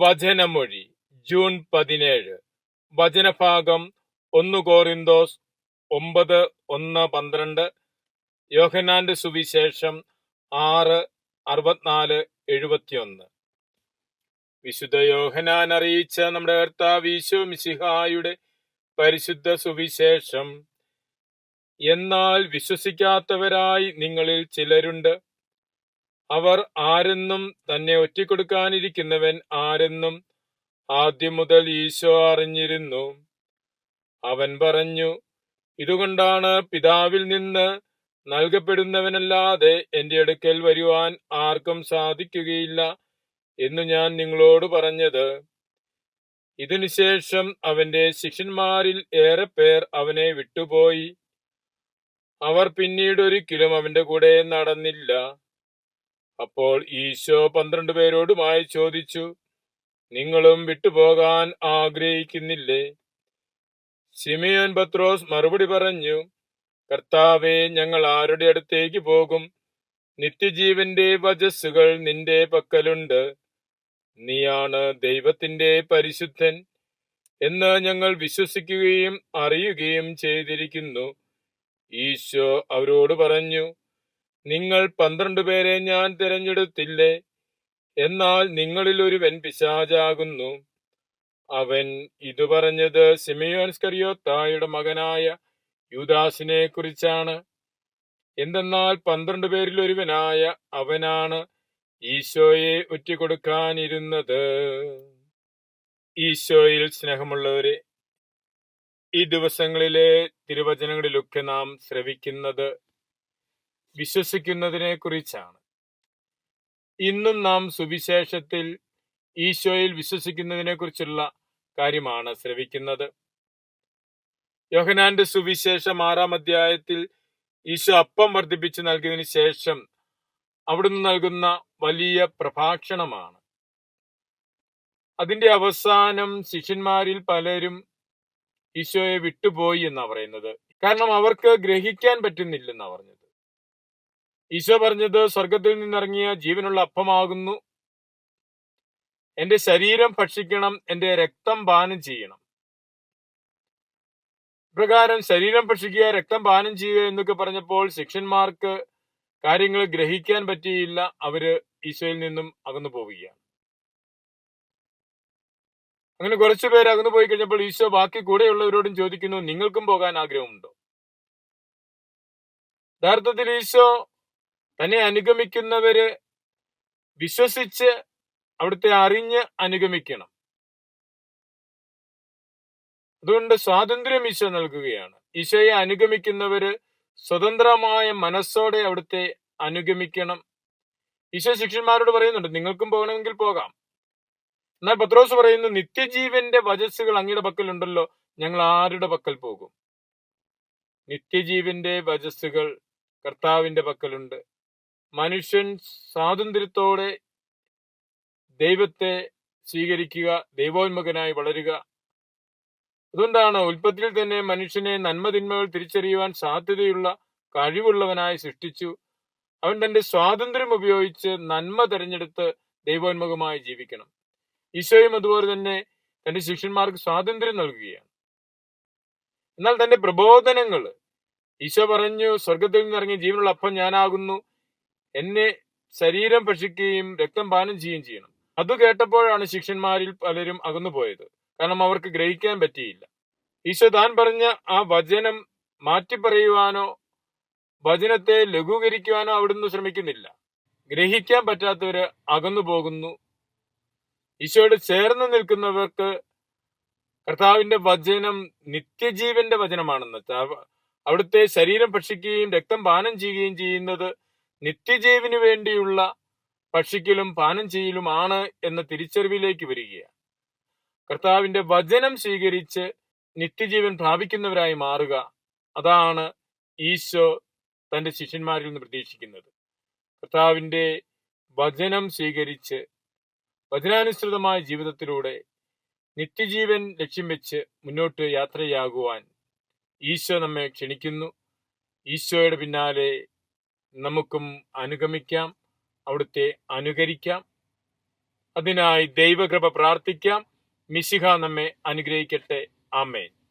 വചനമൊഴി June 17. വചനഭാഗം 1 കോരിന്തോസ് 9:1-12, യോഹന്നാന്റെ സുവിശേഷം 6:64-71. വിശുദ്ധ യോഹന്നാൻ അറിയിച്ച നമ്മുടെ കർത്താവ് ഈശോ മിശിഹായുടെ പരിശുദ്ധ സുവിശേഷം. എന്നാൽ വിശ്വസിക്കാത്തവരായി നിങ്ങളിൽ ചിലരുണ്ട്. അവർ ആരെന്നും തന്നെ ഒറ്റിക്കൊടുക്കാനിരിക്കുന്നവൻ ആരെന്നും ആദ്യം മുതൽ ഈശോ അറിഞ്ഞിരുന്നു. അവൻ പറഞ്ഞു, ഇതുകൊണ്ടാണ് പിതാവിൽ നിന്ന് നൽകപ്പെടുന്നവനല്ലാതെ എന്റെ അടുക്കൽ വരുവാൻ ആർക്കും സാധിക്കുകയില്ല എന്ന് ഞാൻ നിങ്ങളോട് പറഞ്ഞത്. ഇതിനുശേഷം അവന്റെ ശിഷ്യന്മാരിൽ ഏറെ പേർ അവനെ വിട്ടുപോയി. അവർ പിന്നീട് ഒരിക്കലും അവന്റെ കൂടെ നടന്നില്ല. അപ്പോൾ ഈശോ 12 പേരോടുമായി ചോദിച്ചു, നിങ്ങളും വിട്ടുപോകാൻ ആഗ്രഹിക്കുന്നില്ലേ? ശിമയോൻ പത്രോസ് മറുപടി പറഞ്ഞു, കർത്താവേ, ഞങ്ങൾ ആരുടെ അടുത്തേക്ക് പോകും? നിത്യജീവന്റെ വചസ്സുകൾ നിന്റെ പക്കലുണ്ട്. നീയാണ് ദൈവത്തിന്റെ പരിശുദ്ധൻ എന്ന് ഞങ്ങൾ വിശ്വസിക്കുകയും അറിയുകയും ചെയ്തിരിക്കുന്നു. ഈശോ അവരോട് പറഞ്ഞു, നിങ്ങൾ 12 പേരെ ഞാൻ തിരഞ്ഞെടുത്തില്ലേ? എന്നാൽ നിങ്ങളിൽ ഒരുവൻ പിശാചാകുന്നു. അവൻ ഇതു പറഞ്ഞത് ശിമയോൻ ഇസ്കറിയോത്തായുടെ മകനായ യൂദാസിനെ കുറിച്ചാണ്. എന്തെന്നാൽ 12 പേരിൽ ഒരുവനായ അവനാണ് ഈശോയെ ഒറ്റിക്കൊടുക്കാനിരുന്നത്. ഈശോയിൽ സ്നേഹമുള്ളവരെ, ഈ ദിവസങ്ങളിലെ തിരുവചനങ്ങളിലൊക്കെ നാം ശ്രവിക്കുന്നത് വിശ്വസിക്കുന്നതിനെ കുറിച്ചാണ്. ഇന്നും നാം സുവിശേഷത്തിൽ ഈശോയിൽ വിശ്വസിക്കുന്നതിനെ കുറിച്ചുള്ള കാര്യമാണ് ശ്രവിക്കുന്നത്. യോഹന്നാന്റെ സുവിശേഷം 6-ാം അധ്യായത്തിൽ ഈശോ അപ്പം വർദ്ധിപ്പിച്ച് നൽകിയതിനു ശേഷം അവിടുന്ന് നൽകുന്ന വലിയ പ്രഭാഷണമാണ്. അതിന്റെ അവസാനം ശിഷ്യന്മാരിൽ പലരും ഈശോയെ വിട്ടുപോയി എന്നാ പറയുന്നത്. കാരണം അവർക്ക് ഗ്രഹിക്കാൻ പറ്റുന്നില്ലെന്നാ പറഞ്ഞത്. ഈശോ പറഞ്ഞത് സ്വർഗത്തിൽ നിന്നിറങ്ങിയ ജീവനുള്ള അപ്പമാകുന്നു. എന്റെ ശരീരം ഭക്ഷിക്കണം, എന്റെ രക്തം പാനം ചെയ്യണം. പ്രകാരം ശരീരം ഭക്ഷിക്കുക, രക്തം പാനം ചെയ്യുക എന്നൊക്കെ പറഞ്ഞപ്പോൾ ശിഷ്യന്മാർക്ക് കാര്യങ്ങൾ ഗ്രഹിക്കാൻ പറ്റിയില്ല. അവര് ഈശോയിൽ നിന്നും അകന്നു പോവുകയാണ്. അങ്ങനെ കുറച്ചുപേർ അകന്നു പോയി കഴിഞ്ഞപ്പോൾ ഈശോ ബാക്കി കൂടെയുള്ളവരോടും ചോദിക്കുന്നു, നിങ്ങൾക്കും പോകാൻ ആഗ്രഹമുണ്ടോ? യഥാർത്ഥത്തിൽ ഈശോ തന്നെ അനുഗമിക്കുന്നവര് വിശ്വസിച്ച് അവിടുത്തെ അറിഞ്ഞ് അനുഗമിക്കണം. അതുകൊണ്ട് സ്വാതന്ത്ര്യം ഈശോ നൽകുകയാണ്. ഈശോയെ അനുഗമിക്കുന്നവര് സ്വതന്ത്രമായ മനസ്സോടെ അവിടുത്തെ അനുഗമിക്കണം. ഈശോ ശിഷ്യന്മാരോട് പറയുന്നുണ്ട്, നിങ്ങൾക്കും പോകണമെങ്കിൽ പോകാം. എന്നാൽ പത്രോസ് പറയുന്നു, നിത്യജീവന്റെ വചസ്സുകൾ അങ്ങയുടെ പക്കലുണ്ടല്ലോ, ഞങ്ങൾ ആരുടെ പക്കൽ പോകും? നിത്യജീവന്റെ വചസ്സുകൾ കർത്താവിന്റെ പക്കലുണ്ട്. മനുഷ്യൻ സ്വാതന്ത്ര്യത്തോടെ ദൈവത്തെ സ്വീകരിക്കുക, ദൈവോന്മുഖനായി വളരുക. അതുകൊണ്ടാണ് ഉൽപ്പത്തിയിൽ തന്നെ മനുഷ്യനെ നന്മതിന്മകൾ തിരിച്ചറിയുവാൻ സാധ്യതയുള്ള കഴിവുള്ളവനായി സൃഷ്ടിച്ചു. അവൻ തന്റെ സ്വാതന്ത്ര്യം ഉപയോഗിച്ച് നന്മ തെരഞ്ഞെടുത്ത് ദൈവോന്മുഖമായി ജീവിക്കണം. ഈശോയും അതുപോലെ തന്നെ തന്റെ ശിഷ്യന്മാർക്ക് സ്വാതന്ത്ര്യം നൽകുകയാണ്. എന്നാൽ തന്റെ പ്രബോധനങ്ങൾ, ഈശോ പറഞ്ഞു, സ്വർഗത്തിൽ നിന്നിറങ്ങിയ ജീവനുള്ള അപ്പം ഞാനാകുന്നു, എന്നെ ശരീരം ഭക്ഷിക്കുകയും രക്തം പാനം ചെയ്യുകയും ചെയ്യണം. അത് കേട്ടപ്പോഴാണ് ശിഷ്യന്മാരിൽ പലരും അകന്നുപോയത്. കാരണം അവർക്ക് ഗ്രഹിക്കാൻ പറ്റിയില്ല. ഈശോ താൻ പറഞ്ഞ ആ വചനം മാറ്റിപ്പറയുവാനോ വചനത്തെ ലഘൂകരിക്കുവാനോ അവിടുന്ന് ശ്രമിക്കുന്നില്ല. ഗ്രഹിക്കാൻ പറ്റാത്തവര് അകന്നു പോകുന്നു. ഈശോയോട് ചേർന്ന് നിൽക്കുന്നവർക്ക് കർത്താവിന്റെ വചനം നിത്യജീവന്റെ വചനമാണെന്ന്, അവിടുത്തെ ശരീരം ഭക്ഷിക്കുകയും രക്തം പാനം ചെയ്യുകയും ചെയ്യുന്നത് നിത്യജീവന് വേണ്ടിയുള്ള ഭക്ഷിക്കലും പാനം ചെയ്യലുമാണ് എന്ന തിരിച്ചറിവിലേക്ക് വരികയാണ്. കർത്താവിന്റെ വചനം സ്വീകരിച്ച് നിത്യജീവൻ പ്രാപിക്കുന്നവരായി മാറുക, അതാണ് ഈശോ തന്റെ ശിഷ്യന്മാരിൽ നിന്ന് പ്രതീക്ഷിക്കുന്നത്. കർത്താവിന്റെ വചനം സ്വീകരിച്ച് വചനാനുസൃതമായ ജീവിതത്തിലൂടെ നിത്യജീവൻ ലക്ഷ്യം വെച്ച് മുന്നോട്ട് യാത്രയാകുവാൻ ഈശോ നമ്മെ ക്ഷണിക്കുന്നു. ഈശോയുടെ പിന്നാലെ നമുക്കും അനുഗമിക്കാം, അവിടുത്തെ അനുകരിക്കാം. അതിനായി ദൈവകൃപ പ്രാർത്ഥിക്കാം. മിശിഹ നമ്മെ അനുഗ്രഹിക്കട്ടെ. ആമേൻ.